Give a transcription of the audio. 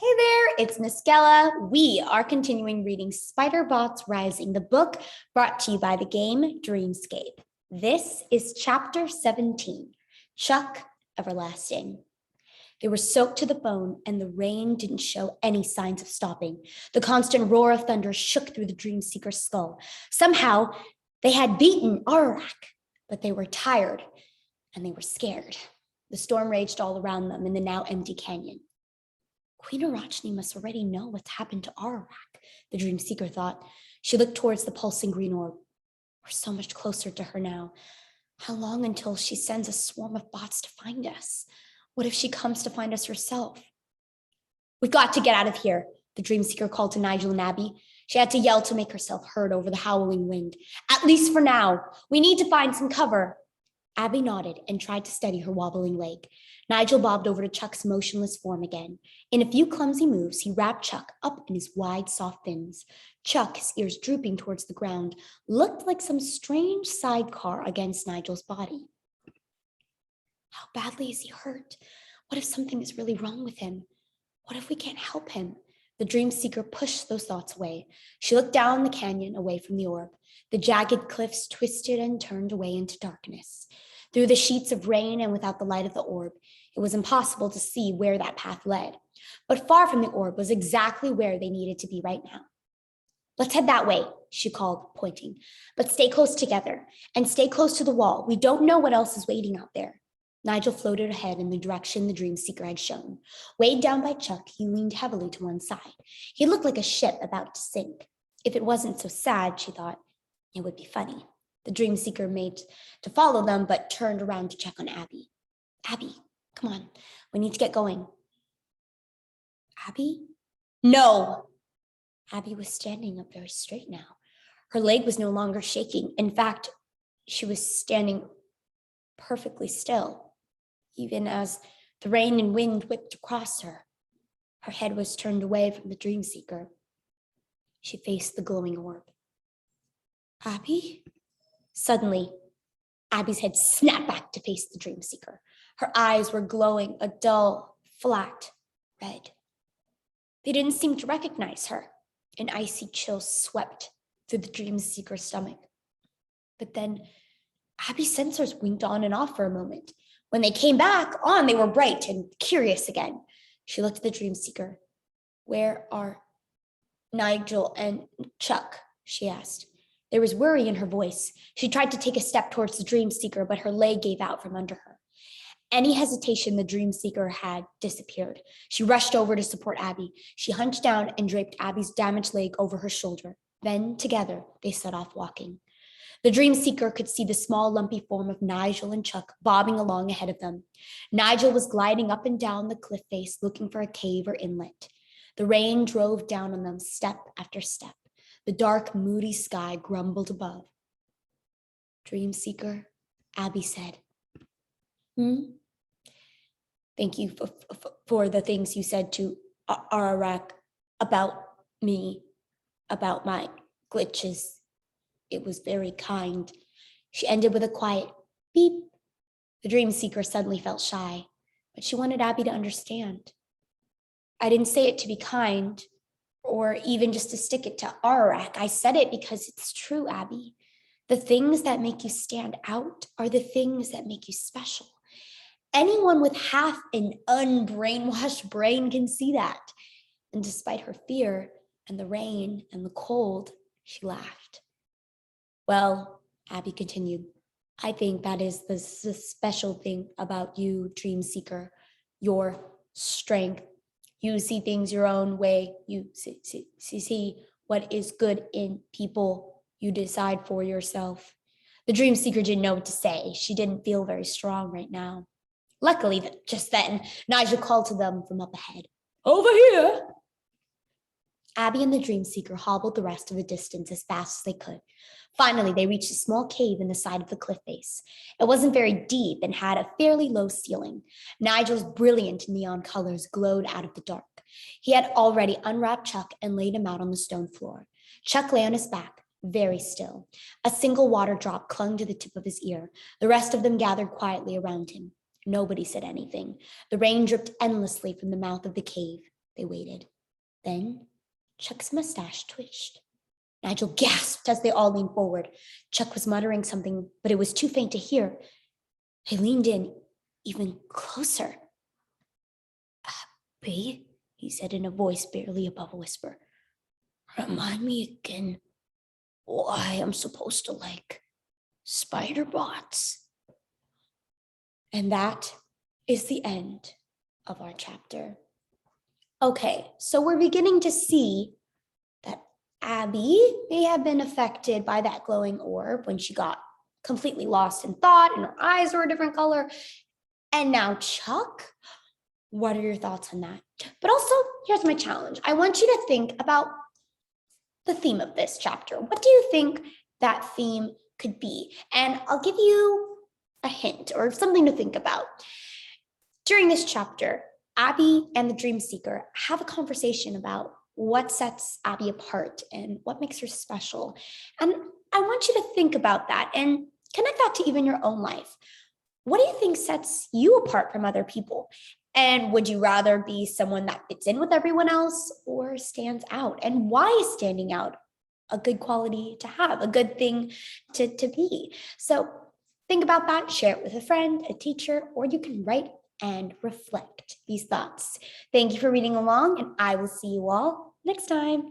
Hey there, it's Miss Gella. We are continuing reading Spider Bots Rising, the book brought to you by the game Dreamscape. This is chapter 17, Chuck Everlasting. They were soaked to the bone, and the rain didn't show any signs of stopping. The constant roar of thunder shook through the Dreamseeker's skull. Somehow, they had beaten Ararak, but they were tired, and they were scared. The storm raged all around them in the now empty canyon. Queen Arachne must already know what's happened to Ararak, the Dreamseeker thought. She looked towards the pulsing green orb. We're so much closer to her now. How long until she sends a swarm of bots to find us? What if she comes to find us herself? We've got to get out of here, the Dreamseeker called to Nigel and Abby. She had to yell to make herself heard over the howling wind. At least for now. We need to find some cover. Abby nodded and tried to steady her wobbling leg. Nigel bobbed over to Chuck's motionless form again. In a few clumsy moves, he wrapped Chuck up in his wide, soft fins. Chuck, his ears drooping towards the ground, looked like some strange sidecar against Nigel's body. How badly is he hurt? What if something is really wrong with him? What if we can't help him? The Dreamseeker pushed those thoughts away. She looked down the canyon away from the orb. The jagged cliffs twisted and turned away into darkness. Through the sheets of rain and without the light of the orb, it was impossible to see where that path led. But far from the orb was exactly where they needed to be right now. Let's head that way, she called, pointing. But stay close together and stay close to the wall. We don't know what else is waiting out there. Nigel floated ahead in the direction the Dreamseeker had shown. Weighed down by Chuck, he leaned heavily to one side. He looked like a ship about to sink. If it wasn't so sad, she thought, it would be funny. The Dreamseeker made to follow them, but turned around to check on Abby. Abby, come on, we need to get going. Abby? No! Abby was standing up very straight now. Her leg was no longer shaking. In fact, she was standing perfectly still, even as the rain and wind whipped across her. Her head was turned away from the Dreamseeker. She faced the glowing orb. Abby? Suddenly, Abby's head snapped back to face the Dreamseeker. Her eyes were glowing a dull, flat red. They didn't seem to recognize her. An icy chill swept through the Dreamseeker's stomach. But then Abby's sensors winked on and off for a moment. When they came back on, they were bright and curious again. She looked at the Dreamseeker. Where are Nigel and Chuck? She asked. There was worry in her voice. She tried to take a step towards the Dreamseeker, but her leg gave out from under her. Any hesitation the Dreamseeker had disappeared. She rushed over to support Abby. She hunched down and draped Abby's damaged leg over her shoulder. Then, together, they set off walking. The Dreamseeker could see the small, lumpy form of Nigel and Chuck bobbing along ahead of them. Nigel was gliding up and down the cliff face, looking for a cave or inlet. The rain drove down on them step after step. The dark, moody sky grumbled above. Dreamseeker, Abby said. Thank you for the things you said to Ararak about me, about my glitches. It was very kind. She ended with a quiet beep. The Dreamseeker suddenly felt shy, but she wanted Abby to understand. I didn't say it to be kind, or even just to stick it to Ararak. I said it because it's true, Abby. The things that make you stand out are the things that make you special. Anyone with half an unbrainwashed brain can see that. And despite her fear and the rain and the cold, she laughed. Well, Abby continued, I think that is the special thing about you, Dreamseeker, your strength. You see things your own way. You see what is good in people. You decide for yourself. The Dreamseeker didn't know what to say. She didn't feel very strong right now. Luckily, just then, Nigel called to them from up ahead. Over here! Abby and the Dreamseeker hobbled the rest of the distance as fast as they could. Finally, they reached a small cave in the side of the cliff face. It wasn't very deep and had a fairly low ceiling. Nigel's brilliant neon colors glowed out of the dark. He had already unwrapped Chuck and laid him out on the stone floor. Chuck lay on his back, very still. A single water drop clung to the tip of his ear. The rest of them gathered quietly around him. Nobody said anything. The rain dripped endlessly from the mouth of the cave. They waited. Then Chuck's mustache twitched. Nigel gasped as they all leaned forward. Chuck was muttering something, but it was too faint to hear. They leaned in even closer. Abby, he said in a voice barely above a whisper. Remind me again why I'm supposed to like spider bots. And that is the end of our chapter. Okay, so we're beginning to see that Abby may have been affected by that glowing orb when she got completely lost in thought and her eyes were a different color. And now Chuck, what are your thoughts on that? But also, here's my challenge. I want you to think about the theme of this chapter. What do you think that theme could be? And I'll give you a hint or something to think about. During this chapter, Abby and the Dream Seeker have a conversation about what sets Abby apart and what makes her special. And I want you to think about that and connect that to even your own life. What do you think sets you apart from other people? And would you rather be someone that fits in with everyone else or stands out? And why is standing out a good quality to have, a good thing to be? So think about that, share it with a friend, a teacher, or you can write and reflect these thoughts. Thank you for reading along, and I will see you all next time.